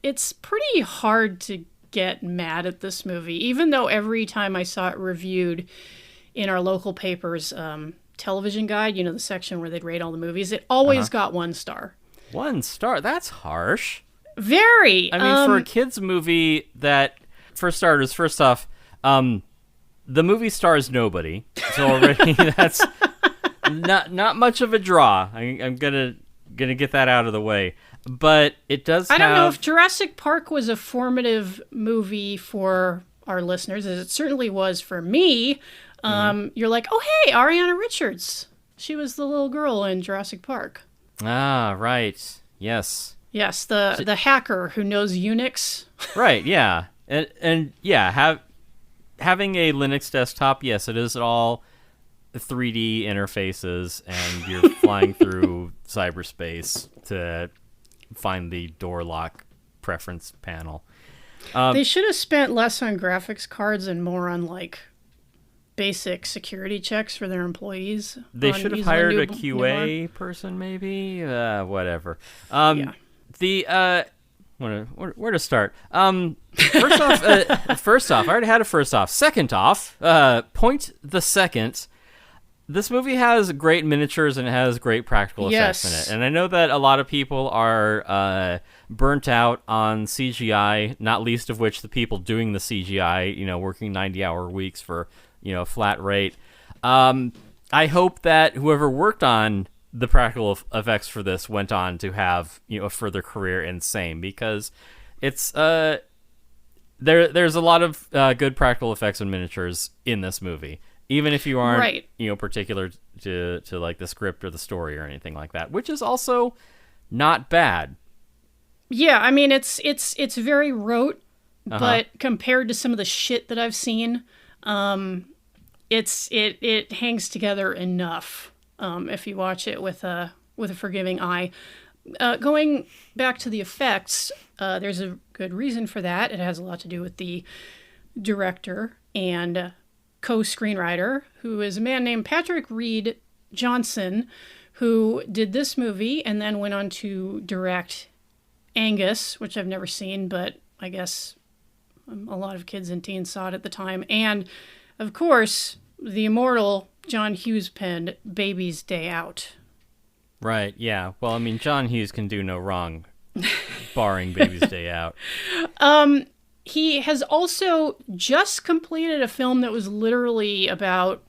it's pretty hard to get mad at this movie, even though every time I saw it reviewed in our local paper's television guide, the section where they'd rate all the movies, it always got 1 star. 1 star? That's harsh. Very. I mean, for a kid's movie that, for starters, first off, the movie stars nobody, so already that's not much of a draw. I'm gonna get that out of the way. But it does. I don't know if Jurassic Park was a formative movie for our listeners, as it certainly was for me. You're like, oh hey, Ariana Richards. She was the little girl in Jurassic Park. Ah, right. Yes. Yes, the hacker who knows Unix. Right. Yeah. And yeah, having a Linux desktop, yes, it is all 3D interfaces, and you're flying through cyberspace to find the door lock preference panel. They should have spent less on graphics cards and more on like basic security checks for their employees. They should have hired a QA person, maybe. Whatever. Yeah. Where to start? First off, I already had a first off. Second off, point the second. This movie has great miniatures and it has great practical effects in it. And I know that a lot of people are burnt out on CGI, not least of which the people doing the CGI, working 90-hour weeks for, a flat rate. I hope that whoever worked on the practical effects for this went on to have, a further career in same, because it's there's a lot of good practical effects and miniatures in this movie. Even if you aren't, right, particular to like the script or the story or anything like that, which is also not bad. Yeah, I mean it's very rote, but compared to some of the shit that I've seen, it hangs together enough. If you watch it with a forgiving eye. Going back to the effects, there's a good reason for that. It has a lot to do with the director and co-screenwriter, who is a man named Patrick Reed Johnson, who did this movie and then went on to direct Angus, which I've never seen, but I guess a lot of kids and teens saw it at the time. And, of course, the immortal John Hughes penned Baby's Day Out. Right, yeah. Well, I mean, John Hughes can do no wrong, barring Baby's Day Out. He has also just completed a film that was literally about,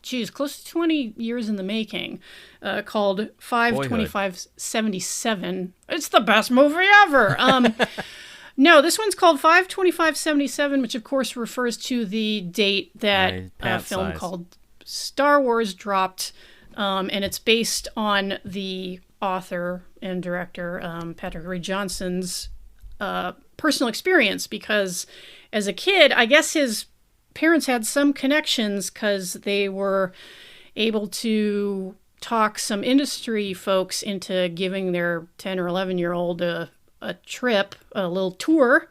close to 20 years in the making, called 5/25/77. It's the best movie ever. No, this one's called 5/25/77, which of course refers to the date that a film called Star Wars dropped, and it's based on the author and director Patrick Reed Johnson's personal experience, because as a kid, I guess his parents had some connections because they were able to talk some industry folks into giving their 10 or 11-year-old a trip, a little tour,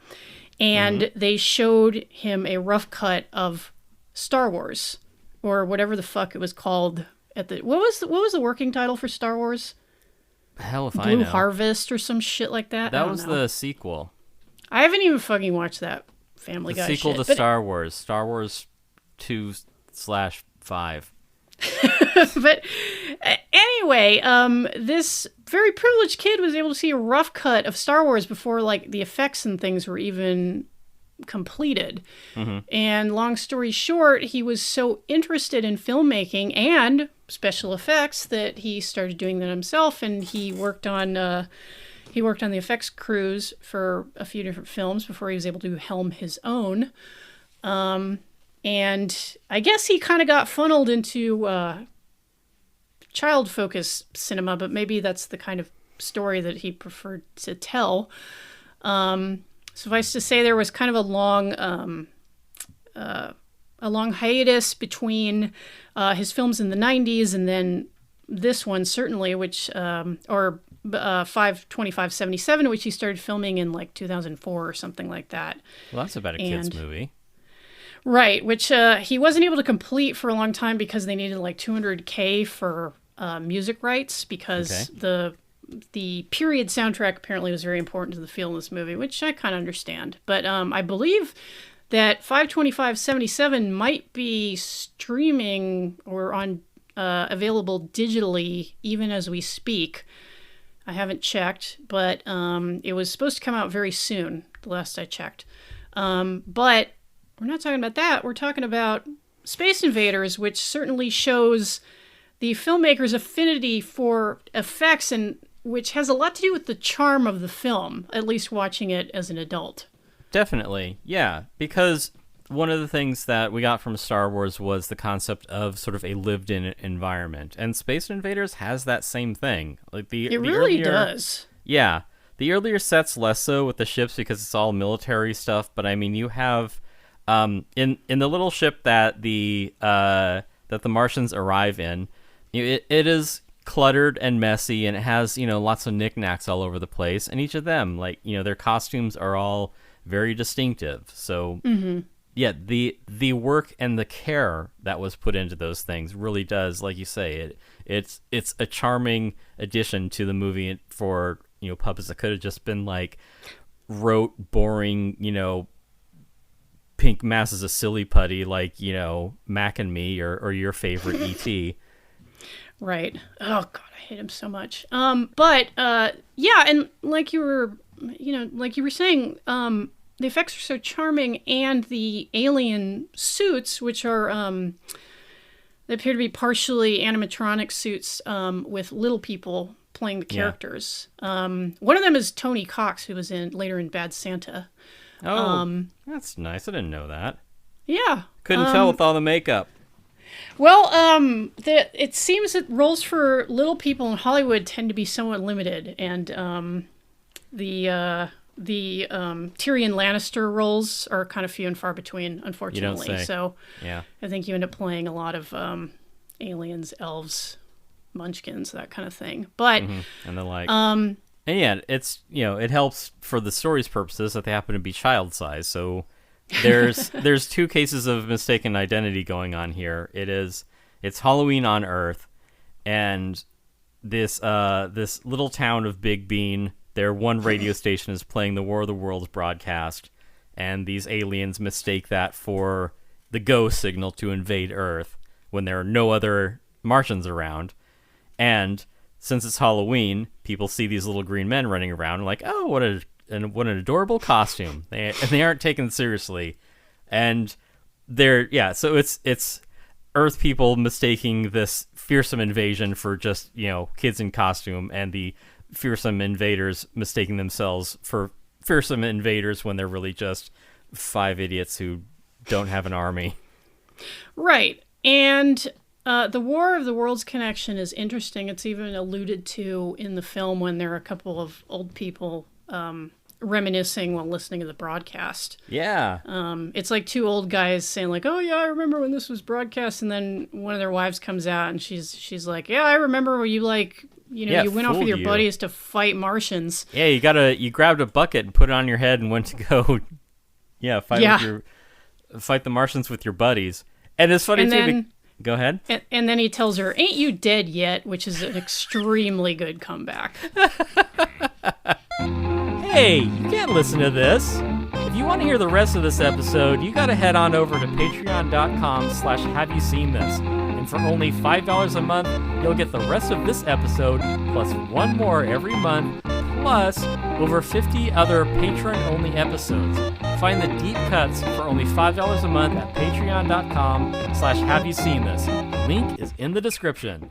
and they showed him a rough cut of Star Wars, or whatever the fuck it was called at the what was the working title for Star Wars? Hell if I know. Blue Harvest or some shit like that. That was the sequel. I haven't even fucking watched that Family Guy shit. The sequel to Star Wars. Star Wars 2/5. But anyway, this very privileged kid was able to see a rough cut of Star Wars before like the effects and things were even completed. And long story short, he was so interested in filmmaking and special effects that he started doing them himself, and he worked on the effects crews for a few different films before he was able to helm his own. And I guess he kind of got funneled into child-focused cinema, but maybe that's the kind of story that he preferred to tell. Suffice to say, there was kind of a long hiatus between his films in the 90s and then this one, certainly, which, or 5/25/77, which he started filming in like 2004 or something like that. Well, that's about a kid's movie. Right, which he wasn't able to complete for a long time because they needed like $200K for music rights, because the the period soundtrack apparently was very important to the feel of this movie, which I kind of understand. But I believe that 52577 might be streaming or on available digitally even as we speak. I haven't checked, but it was supposed to come out very soon, the last I checked. But we're not talking about that. We're talking about Space Invaders, which certainly shows the filmmaker's affinity for effects, and which has a lot to do with the charm of the film, at least watching it as an adult. Definitely, yeah, because one of the things that we got from Star Wars was the concept of sort of a lived-in environment, and Space Invaders has that same thing. Like it really does. Yeah, the earlier sets less so with the ships because it's all military stuff. But I mean, you have in the little ship that the Martians arrive in, it is cluttered and messy, and it has lots of knickknacks all over the place, and each of them, like their costumes are all very distinctive. So. Mm-hmm. Yeah, the work and the care that was put into those things really does, like you say, it's a charming addition to the movie for puppets that could have just been like rote, boring, pink masses of silly putty like Mac and Me or your favorite E.T. Right. Oh God, I hate him so much. But yeah, and like you were saying, the effects are so charming, and the alien suits, which are, they appear to be partially animatronic suits with little people playing the characters. Yeah. One of them is Tony Cox, who was later in Bad Santa. Oh, that's nice. I didn't know that. Yeah. Couldn't tell with all the makeup. Well, it seems that roles for little people in Hollywood tend to be somewhat limited, and the Tyrion Lannister roles are kind of few and far between, unfortunately. You don't say. So yeah. I think you end up playing a lot of aliens, elves, munchkins, that kind of thing. But and the like. And yeah, it's it helps for the story's purposes that they happen to be child size. So there's two cases of mistaken identity going on here. It's Halloween on Earth, and this little town of Big Bean. Their one radio station is playing the War of the Worlds broadcast, and these aliens mistake that for the go signal to invade Earth when there are no other Martians around. And since it's Halloween, people see these little green men running around and like, oh, what an adorable costume. They aren't taken seriously. And so it's Earth people mistaking this fearsome invasion for just, kids in costume, and the fearsome invaders mistaking themselves for fearsome invaders when they're really just 5 idiots who don't have an army. Right. And the War of the Worlds connection is interesting. It's even alluded to in the film when there are a couple of old people reminiscing while listening to the broadcast. Yeah. It's like 2 old guys saying like, oh yeah, I remember when this was broadcast, and then one of their wives comes out and she's like, yeah, I remember when you you went off with your buddies to fight Martians. Yeah, you grabbed a bucket and put it on your head and went to go fight the Martians with your buddies. And it's funny too. Go ahead. And then he tells her, ain't you dead yet? Which is an extremely good comeback. Hey, you can't listen to this. If you want to hear the rest of this episode, you got to head on over to patreon.com/haveyouseenthis. And for only $5 a month, you'll get the rest of this episode, plus one more every month, plus over 50 other patron-only episodes. Find the deep cuts for only $5 a month at patreon.com/haveyouseenthis. Link is in the description.